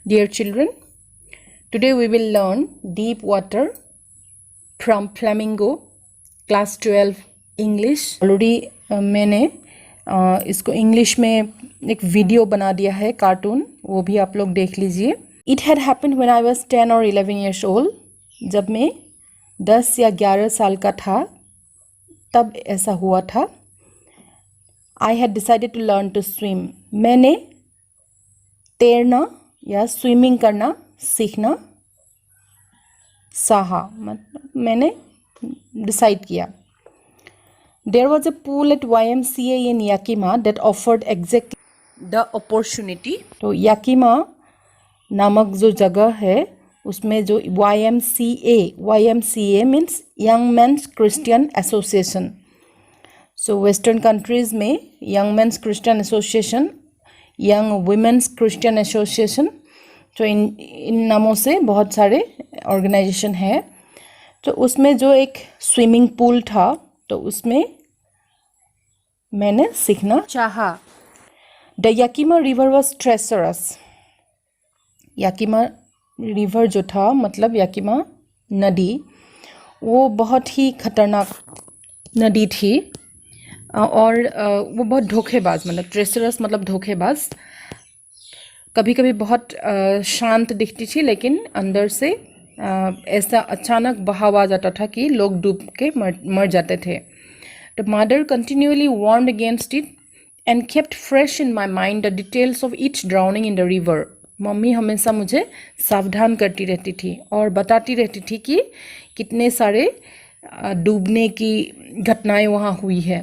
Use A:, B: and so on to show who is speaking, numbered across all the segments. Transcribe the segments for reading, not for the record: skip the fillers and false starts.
A: Dear children, today we will learn deep water from Flamingo, class 12 English. Already मैंने इसको English में एक video बना दिया है, कार्टून, वो भी आप लोग देख लीजिए. It had happened when I was 10 or 11 years old. जब मैं 10 या 11 साल का था तब ऐसा हुआ था. I had decided to learn to swim. मैंने तैरना या स्विमिंग करना सीखना चाहा, मतलब मैंने डिसाइड किया. There was a pool at YMCA in Yakima that offered exactly the opportunity. तो याकिमा नामक जो जगह है उसमें जो YMCA means Young Men's Christian Association. So Western countries में Young Men's Christian Association, Young Women's Christian Association, तो इन नामों से बहुत सारे ऑर्गेनाइजेशन है. तो उसमें जो एक स्विमिंग पूल था तो उसमें मैंने सीखना चाहा. The Yakima river was treacherous. Yakima river जो था मतलब याकिमा नदी, वो बहुत ही खतरनाक नदी थी और वो बहुत धोखेबाज, मतलब ट्रेसरस मतलब धोखेबाज. कभी कभी बहुत शांत दिखती थी लेकिन अंदर से ऐसा अचानक बहाव आ जाता था कि लोग डूब के मर जाते थे. The mother continually warned against it and kept fresh in my mind the details of each drowning in the river. मम्मी हमेशा मुझे सावधान करती रहती थी और बताती रहती थी कि कितने सारे डूबने की घटनाएं वहाँ हुई है.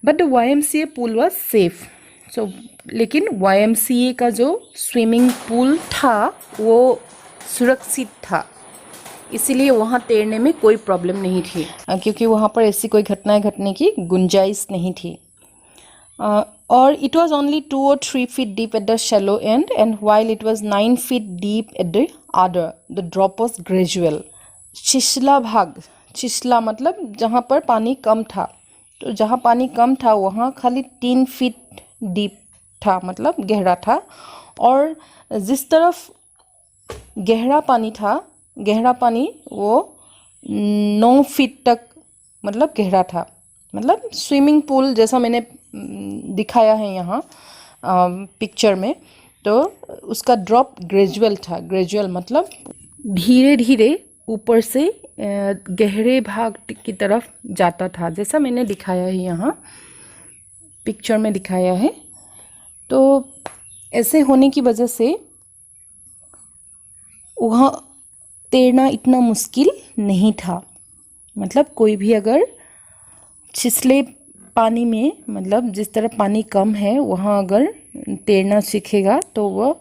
A: But the YMCA pool was safe. So लेकिन YMCA का जो स्विमिंग पूल था वो सुरक्षित था, इसीलिए वहाँ तैरने में कोई प्रॉब्लम नहीं थी क्योंकि वहाँ पर ऐसी कोई घटनाएं घटने की गुंजाइश नहीं थी. और it was only 2 or 3 feet deep at the shallow end while it was 9 feet deep at the other. The drop was gradual. छिछला भाग, छिछला मतलब जहाँ पर पानी कम था, तो जहाँ पानी कम था वहाँ खाली 3 feet डीप था, मतलब गहरा था. और जिस तरफ गहरा पानी था, गहरा पानी वो 9 feet तक मतलब गहरा था. मतलब स्विमिंग पूल जैसा मैंने दिखाया है यहाँ पिक्चर में, तो उसका ड्रॉप ग्रेजुअल था. ग्रेजुअल मतलब धीरे धीरे ऊपर से गहरे भाग की तरफ जाता था, जैसा मैंने दिखाया है यहाँ पिक्चर में दिखाया है. तो ऐसे होने की वजह से वहाँ तैरना इतना मुश्किल नहीं था. मतलब कोई भी अगर छिछले पानी में, मतलब जिस तरह पानी कम है वहाँ अगर तैरना सीखेगा तो वह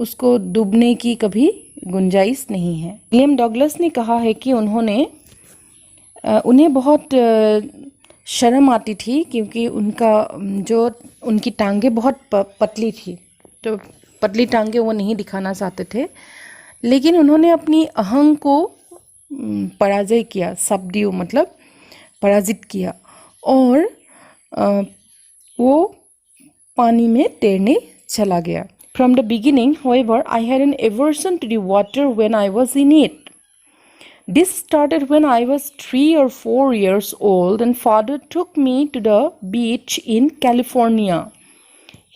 A: उसको डूबने की कभी गुंजाइश नहीं है. विलियम डगलस ने कहा है कि उन्हें बहुत शर्म आती थी क्योंकि उनकी टांगें बहुत पतली थी, तो पतली टांगें वो नहीं दिखाना चाहते थे. लेकिन उन्होंने अपनी अहंग को पराजय किया, सबड्यू मतलब पराजित किया, और वो पानी में तैरने चला गया. From the beginning, however, I had an aversion to the water when I was in it. This started when I was 3 or 4 years old and father took me to the beach in California.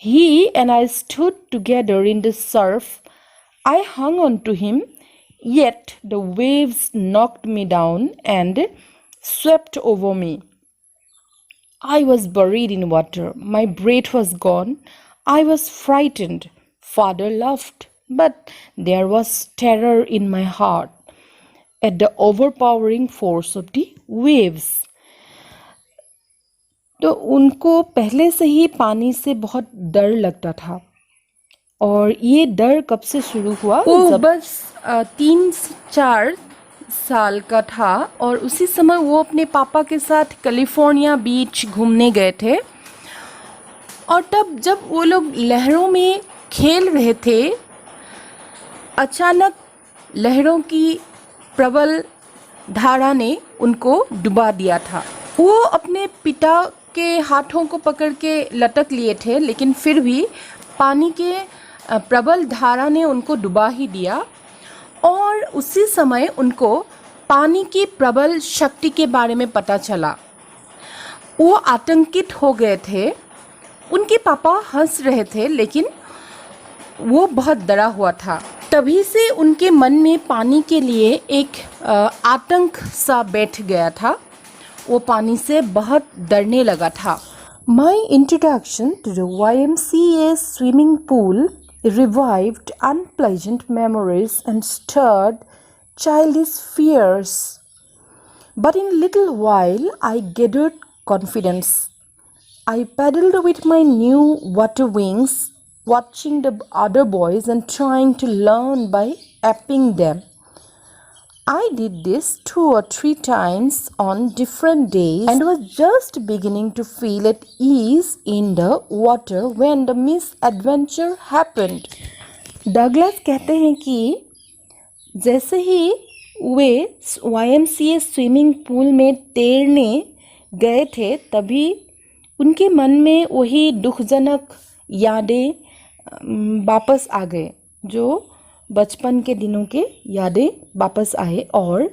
A: He and I stood together in the surf. I hung on to him, yet the waves knocked me down and swept over me. I was buried in water. My breath was gone. I was frightened. Father laughed, but there was terror in my heart at the overpowering force of the waves. तो उनको पहले से ही पानी से बहुत डर लगता था. और ये डर कब से शुरू हुआ? वो बस 3-4 साल का था और उसी समय वो अपने पापा के साथ कैलिफोर्निया बीच घूमने गए थे. और तब जब वो लोग लहरों में खेल रहे थे, अचानक लहरों की प्रबल धारा ने उनको डुबा दिया था. वो अपने पिता के हाथों को पकड़ के लटक लिए थे, लेकिन फिर भी पानी के प्रबल धारा ने उनको डुबा ही दिया और उसी समय उनको पानी की प्रबल शक्ति के बारे में पता चला। वो आतंकित हो गए थे। उनके पापा हंस रहे थे लेकिन वो बहुत डरा हुआ था। तभी से उनके मन में पानी के लिए एक आतंक सा बैठ गया था। वो पानी से बहुत डरने लगा था। My introduction to the YMCA swimming pool revived unpleasant memories and stirred childish fears. But in a little while, I gathered confidence. I paddled with my new water wings, watching the other boys and trying to learn by apping them. I did this 2 or 3 times on different days and was just beginning to feel at ease in the water when the misadventure happened. Douglas कहते हैं कि जैसे ही वे YMCA swimming pool में तैरने गए थे तभी उनके मन में वही दुखजनक यादें वापस आ गए, जो बचपन के दिनों के यादें वापस आए और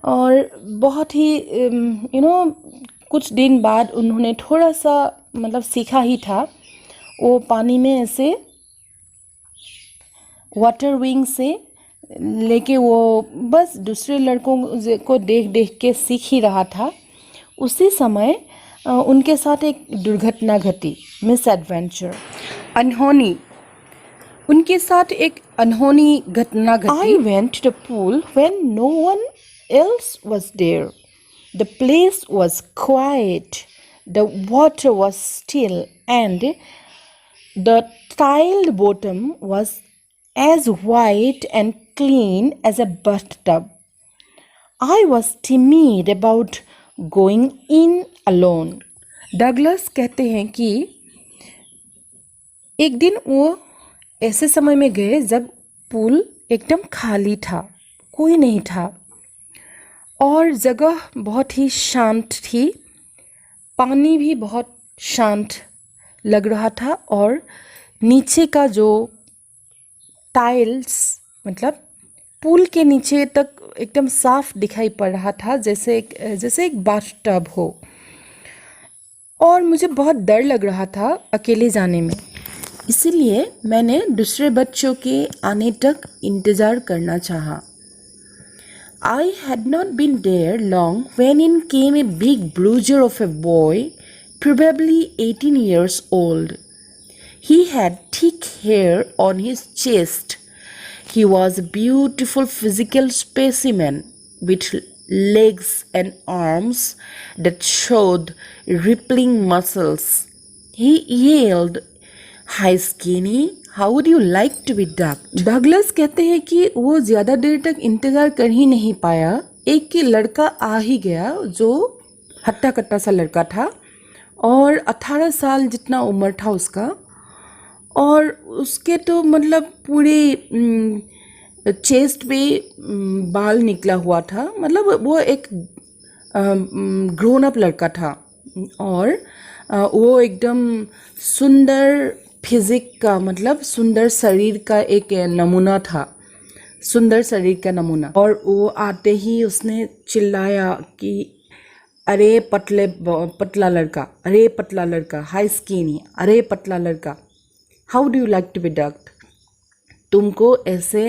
A: बहुत ही कुछ दिन बाद उन्होंने थोड़ा सा मतलब सीखा ही था। वो पानी में ऐसे वाटर विंग से लेके वो बस दूसरे लड़कों को देख देख के सीख ही रहा था। उसी समय उनके साथ एक दुर्घटना घटी, मिस एडवेंचर, अनहोनी। उनके साथ एक अनहोनी घटना घटी। I went to the pool when no one else was there. The place was quiet. The water was still and the tiled bottom was as white and clean as a bathtub. I was timid about going in alone. Douglas कहते हैं कि एक दिन वो ऐसे समय में गए जब पूल एकदम खाली था, कोई नहीं था और जगह बहुत ही शांत थी। पानी भी बहुत शांत लग रहा था और नीचे का जो टाइल्स मतलब पूल के नीचे तक एकदम साफ दिखाई पड़ रहा था, जैसे एक बाथटब हो। और मुझे बहुत डर लग रहा था अकेले जाने में, इसीलिए मैंने दूसरे बच्चों के आने तक इंतज़ार करना चाहा। I had not been there long when in came a big bruiser of a boy, probably 18 years old. He had thick hair on his chest. He was a beautiful physical specimen with legs and arms that showed rippling muscles. He yelled, "Hi skinny, how would you like to be ducked?" Douglas कहते हैं कि वो ज़्यादा देर तक इंतज़ार कर ही नहीं पाया। एक ही लड़का आ ही गया जो हट्टा कट्टा सा लड़का था और 18 साल जितना उम्र था उसका, और उसके तो मतलब पूरे चेस्ट पे बाल निकला हुआ था। मतलब वो एक ग्रोन अप लड़का था और वो एकदम सुंदर फिजिक का मतलब सुंदर शरीर का एक नमूना था, सुंदर शरीर का नमूना। और वो आते ही उसने चिल्लाया कि अरे पतला लड़का, अरे पतला लड़का, हाई स्किनी, अरे पतला लड़का, how do you like to be ducked? तुमको ऐसे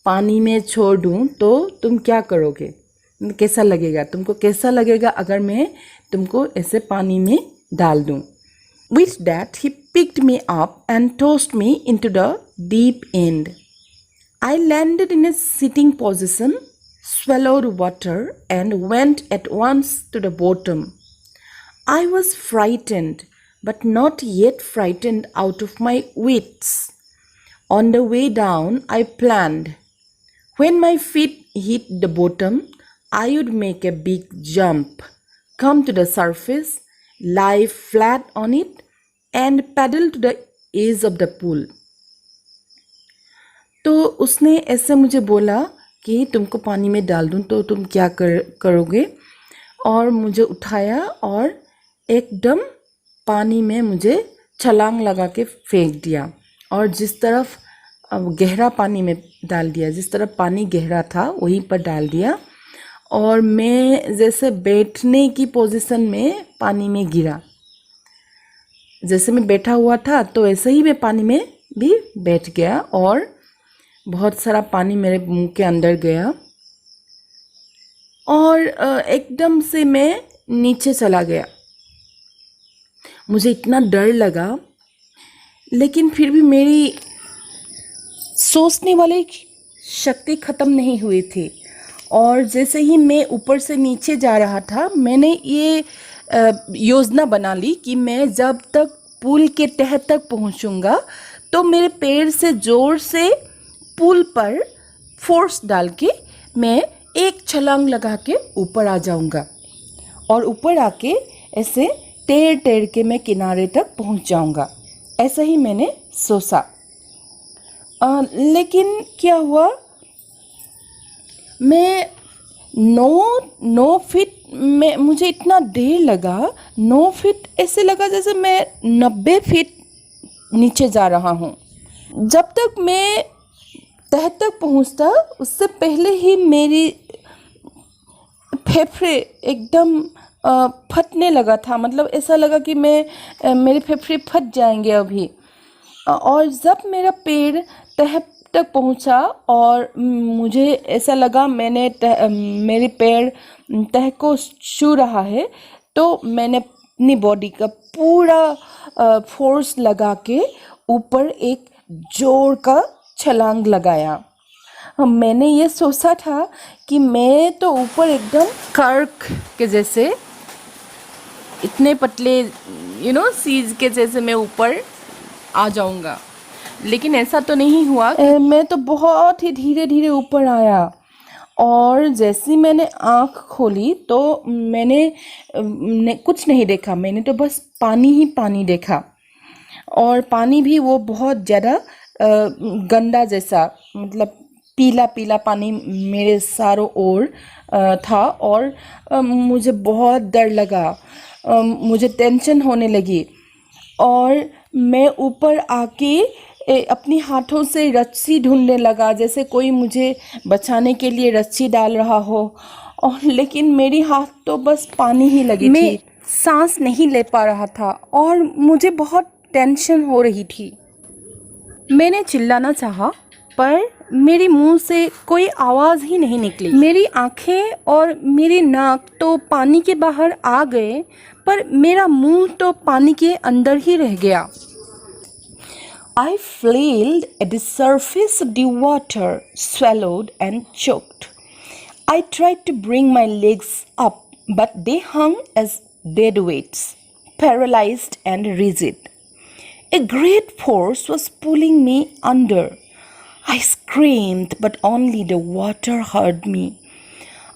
A: पानी में छोड़ दूँ तो तुम क्या करोगे? कैसा लगेगा? तुमको कैसा लगेगा अगर मैं तुमको ऐसे पानी में डाल दूँ? With that, he picked me up and tossed me into the deep end. I landed in a sitting position, swallowed water, and went at once to the bottom. I was frightened, but not yet frightened out of my wits. On the way down, I planned. When my feet hit the bottom, I would make a big jump, come to the surface, lie flat on it, and paddle to the edge of the pool. तो उसने ऐसे मुझे बोला कि तुमको पानी में डाल दूँ तो तुम क्या करोगे? और मुझे उठाया और एकदम पानी में मुझे छलांग लगा के फेंक दिया। और जिस तरफ गहरा पानी में डाल दिया, जिस तरफ पानी गहरा था वहीं पर डाल दिया, और मैं जैसे बैठने की पोजीशन में पानी में गिरा। जैसे मैं बैठा हुआ था तो ऐसे ही मैं पानी में भी बैठ गया और बहुत सारा पानी मेरे मुंह के अंदर गया और एकदम से मैं नीचे चला गया। मुझे इतना डर लगा, लेकिन फिर भी मेरी सोचने वाली शक्ति ख़त्म नहीं हुई थी। और जैसे ही मैं ऊपर से नीचे जा रहा था, मैंने ये योजना बना ली कि मैं जब तक पुल के तह तक पहुंचूंगा तो मेरे पैर से ज़ोर से पुल पर फोर्स डाल के मैं एक छलांग लगा के ऊपर आ जाऊंगा और ऊपर आके ऐसे तैर तैर के मैं किनारे तक पहुंच जाऊंगा। ऐसा ही मैंने सोचा। लेकिन क्या हुआ, मैं 9 फीट में, मुझे इतना देर लगा। 9 फीट ऐसे लगा जैसे मैं 90 फीट नीचे जा रहा हूँ। जब तक मैं तह तक पहुँचता उससे पहले ही मेरी फेफड़े एकदम फटने लगा था। मतलब ऐसा लगा कि मेरे फेफड़े फट जाएंगे अभी। और जब मेरा पैर तह तक पहुंचा और मुझे ऐसा लगा मेरे पैर तह को छू रहा है, तो मैंने अपनी बॉडी का पूरा फोर्स लगा के ऊपर एक जोर का छलांग लगाया। मैंने ये सोचा था कि मैं तो ऊपर एकदम कर्क के जैसे, इतने पतले सीज के जैसे मैं ऊपर आ जाऊंगा, लेकिन ऐसा तो नहीं हुआ। मैं तो बहुत ही धीरे धीरे ऊपर आया और जैसे मैंने आँख खोली तो मैंने कुछ नहीं देखा। मैंने तो बस पानी ही पानी देखा, और पानी भी वो बहुत ज़्यादा गंदा जैसा, मतलब पीला पीला पानी मेरे चारों ओर था। और मुझे बहुत डर लगा, मुझे टेंशन होने लगी और मैं ऊपर आके अपनी हाथों से रस्सी ढूंढने लगा, जैसे कोई मुझे बचाने के लिए रस्सी डाल रहा हो। और लेकिन मेरी हाथ तो बस पानी ही लगी थी। मैं सांस नहीं ले पा रहा था और मुझे बहुत टेंशन हो रही थी। मैंने चिल्लाना चाहा पर मेरे मुंह से कोई आवाज़ ही नहीं निकली। मेरी आंखें और मेरी नाक तो पानी के बाहर आ गए, पर मेरा मुंह तो पानी के अंदर ही रह गया। I flailed at the surface of the water, swallowed and choked. I tried to bring my legs up, but they hung as dead weights, paralyzed and rigid. A great force was pulling me under. I screamed, but only the water heard me.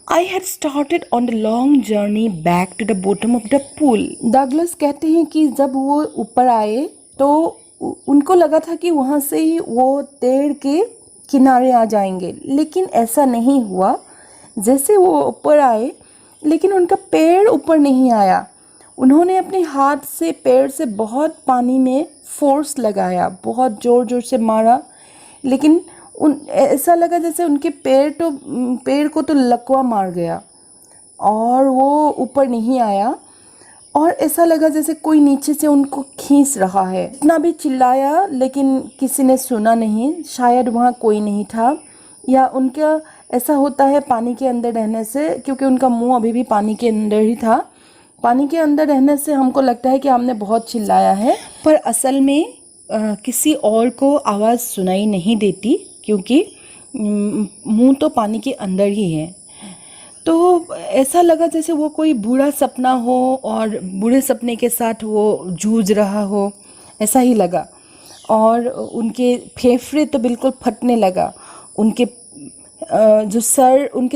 A: I had started on the long journey back to the bottom of the pool. Douglas कहते हैं कि जब वो ऊपर आए तो उनको लगा था कि वहाँ से ही वो तैर के किनारे आ जाएंगे, लेकिन ऐसा नहीं हुआ। जैसे वो ऊपर आए, लेकिन उनका पैर ऊपर नहीं आया। उन्होंने अपने हाथ से पैर से बहुत पानी में फोर्स लगाया, बहुत ज़ोर ज़ोर से मारा, लेकिन ऐसा लगा जैसे उनके पैर को तो लकवा मार गया और वो ऊपर नहीं आया। और ऐसा लगा जैसे कोई नीचे से उनको खींच रहा है। इतना भी चिल्लाया लेकिन किसी ने सुना नहीं, शायद वहाँ कोई नहीं था, या उनका ऐसा होता है पानी के अंदर रहने से, क्योंकि उनका मुंह अभी भी पानी के अंदर ही था। पानी के अंदर रहने से हमको लगता है कि हमने बहुत चिल्लाया है, पर असल में किसी और को आवाज़ सुनाई नहीं देती, क्योंकि मुंह तो पानी के अंदर ही है। तो ऐसा लगा जैसे वो कोई बुरा सपना हो और बुरे सपने के साथ वो जूझ रहा हो, ऐसा ही लगा। और उनके फेफड़े तो बिल्कुल फटने लगा, उनके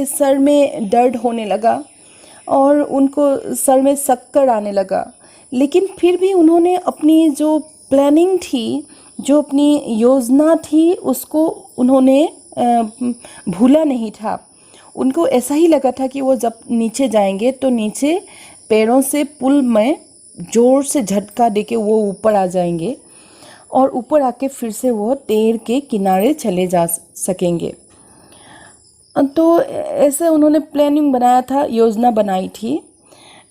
A: सर में दर्द होने लगा और उनको सर में चक्कर आने लगा। लेकिन फिर भी उन्होंने अपनी जो प्लानिंग थी, जो अपनी योजना थी, उसको उन्होंने भूला नहीं था। उनको ऐसा ही लगा था कि वो जब नीचे जाएंगे तो नीचे पैरों से पुल में ज़ोर से झटका देके वो ऊपर आ जाएंगे। और ऊपर आके फिर से वो तैर के किनारे चले जा सकेंगे। तो ऐसे उन्होंने प्लानिंग बनाया था, योजना बनाई थी,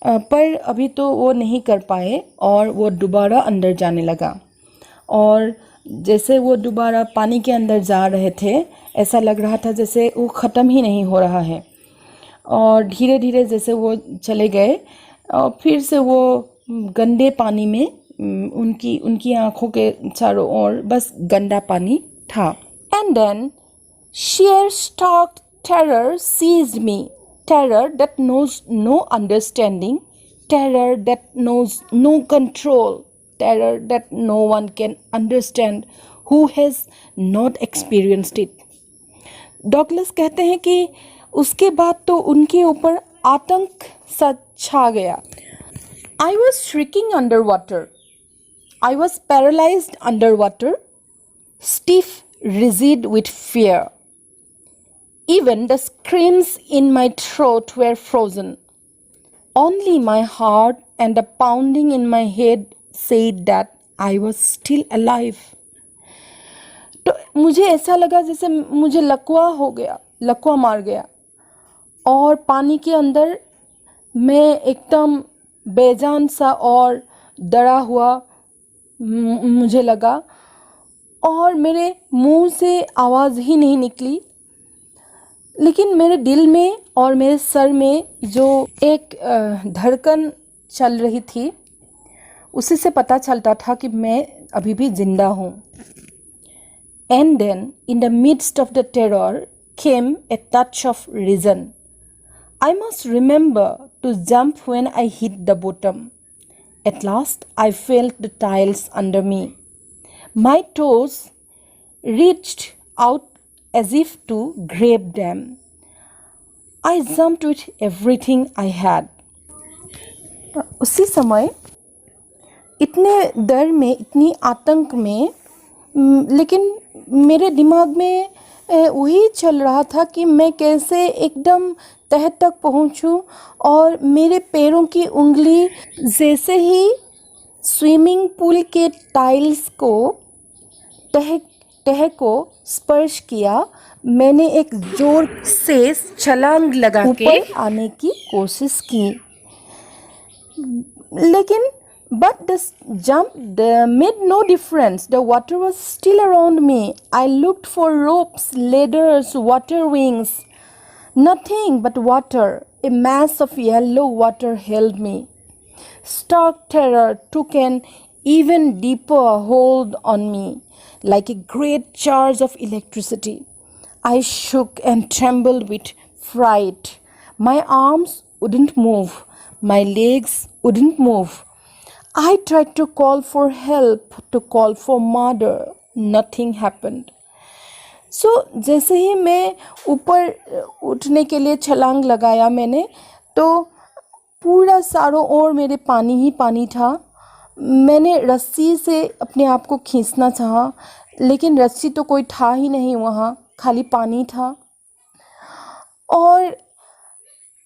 A: पर अभी तो वो नहीं कर पाए और वो दोबारा अंदर जाने लगा। और जैसे वो दोबारा पानी के अंदर जा रहे थे, ऐसा लग रहा था जैसे वो ख़त्म ही नहीं हो रहा है। और धीरे धीरे जैसे वो चले गए और फिर से वो गंदे पानी में, उनकी आँखों के चारों ओर बस गंदा पानी था। And then sheer stark terror seized me, terror that knows no understanding, terror that knows no control, terror that no one can understand who has not experienced it. Douglas कहते हैं कि उसके बाद तो उनके ऊपर आतंक सा छा गया। I was shrieking underwater. I was paralyzed underwater, stiff, rigid with fear. Even the screams in my throat were frozen. Only my heart and the pounding in my head said that I was still alive. तो मुझे ऐसा लगा जैसे मुझे लकवा हो गया, लकवा मार गया, और पानी के अंदर मैं एकदम बेजान सा और डरा हुआ मुझे लगा, और मेरे मुंह से आवाज़ ही नहीं निकली। लेकिन मेरे दिल में और मेरे सर में जो एक धड़कन चल रही थी, उसी से पता चलता था कि मैं अभी भी जिंदा हूँ। And then in the midst of the terror came a touch of reason. I must remember to jump when I hit the bottom. At last, I felt the tiles under me. My toes reached out as if to grab them. I jumped with everything I had. उसी समय इतने डर में, इतनी आतंक में, लेकिन मेरे दिमाग में वही चल रहा था कि मैं कैसे एकदम तह तक पहुंचूं, और मेरे पैरों की उंगली जैसे ही स्विमिंग पूल के टाइल्स को तह को स्पर्श किया, मैंने एक जोर से छलांग लगा के ऊपर आने की कोशिश की। लेकिन but the jump made no difference. The water was still around me. I looked for ropes, ladders, water wings. Nothing but water. A mass of yellow water held me. Stark terror took an even deeper hold on me, like a great charge of electricity. I shook and trembled with fright. My arms wouldn't move. My legs wouldn't move. I tried to call for help, to call for mother. Nothing happened. So, जैसे ही मैं ऊपर उठने के लिए छलांग लगाया मैंने, तो पूरा चारों ओर मेरे पानी ही पानी था। मैंने रस्सी से अपने आप को खींचना चाहा, लेकिन रस्सी तो कोई था ही नहीं वहाँ, खाली पानी था और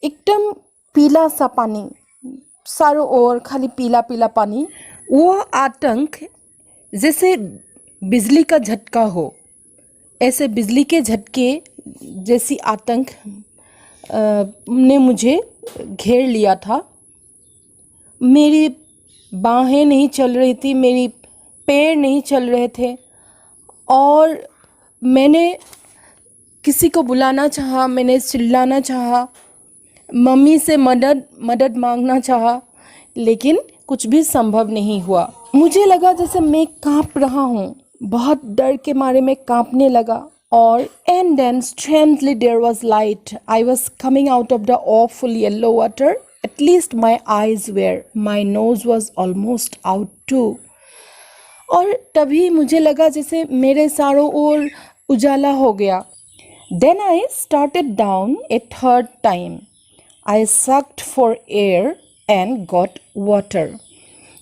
A: एकदम पीला सा पानी, चारों ओर खाली पीला पीला पानी। वो आतंक जैसे बिजली का झटका हो, ऐसे बिजली के झटके जैसी आतंक ने मुझे घेर लिया था। मेरी बाहें नहीं चल रही थी, मेरी पैर नहीं चल रहे थे, और मैंने किसी को बुलाना चाहा, मैंने चिल्लाना चाहा, मम्मी से मदद मांगना चाहा, लेकिन कुछ भी संभव नहीं हुआ। मुझे लगा जैसे मैं कांप रहा हूँ, बहुत डर के मारे मैं कांपने लगा। और and then strangely there was light. I was coming out of the awful yellow water. At least my eyes were. My nose was almost out too. और तभी मुझे लगा जैसे मेरे चारों ओर उजाला हो गया। Then I started down a third time. I sucked for air and got water.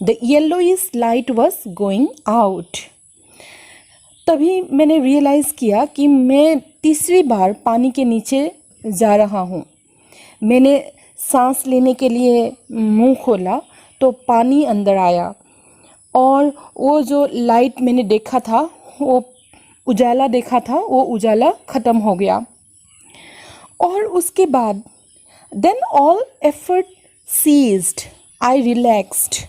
A: The yellowish light was going out. तभी मैंने रियलाइज़ किया कि मैं तीसरी बार पानी के नीचे जा रहा हूँ। मैंने सांस लेने के लिए मुंह खोला तो पानी अंदर आया, और वो जो लाइट मैंने देखा था, वो उजाला देखा था, वो उजाला ख़त्म हो गया। और उसके बाद then all effort ceased. I relaxed.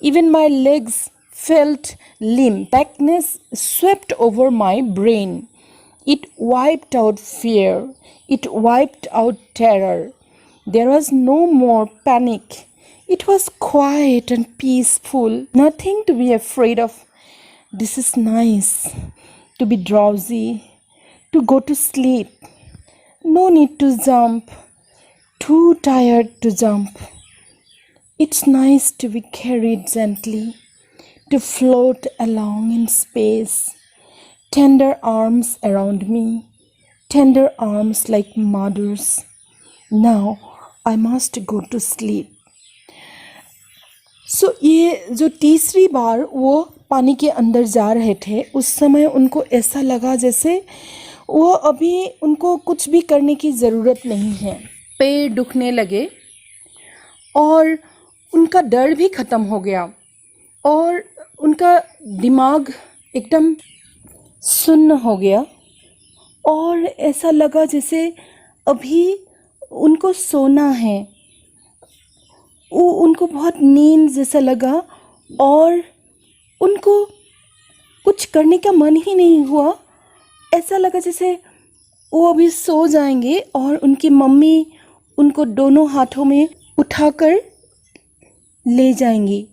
A: Even my legs felt limp. Darkness swept over my brain. It wiped out fear. It wiped out terror. There was no more panic. It was quiet and peaceful. Nothing to be afraid of. This is nice. To be drowsy. To go to sleep. No need to jump. Too tired to jump. It's nice to be carried gently, to float along in space. Tender arms around me, tender arms like mother's. Now I must go to sleep. So ये जो तीसरी बार वो पानी के अंदर जा रहे थे, उस समय उनको ऐसा लगा जैसे वो अभी उनको कुछ भी करने की ज़रूरत नहीं है। पैर दुखने लगे और उनका डर भी ख़त्म हो गया और उनका दिमाग एकदम सुन्न हो गया और ऐसा लगा जैसे अभी उनको सोना है। उनको बहुत नींद जैसा लगा और उनको कुछ करने का मन ही नहीं हुआ। ऐसा लगा जैसे वो अभी सो जाएंगे और उनकी मम्मी उनको दोनों हाथों में उठाकर ले जाएंगी।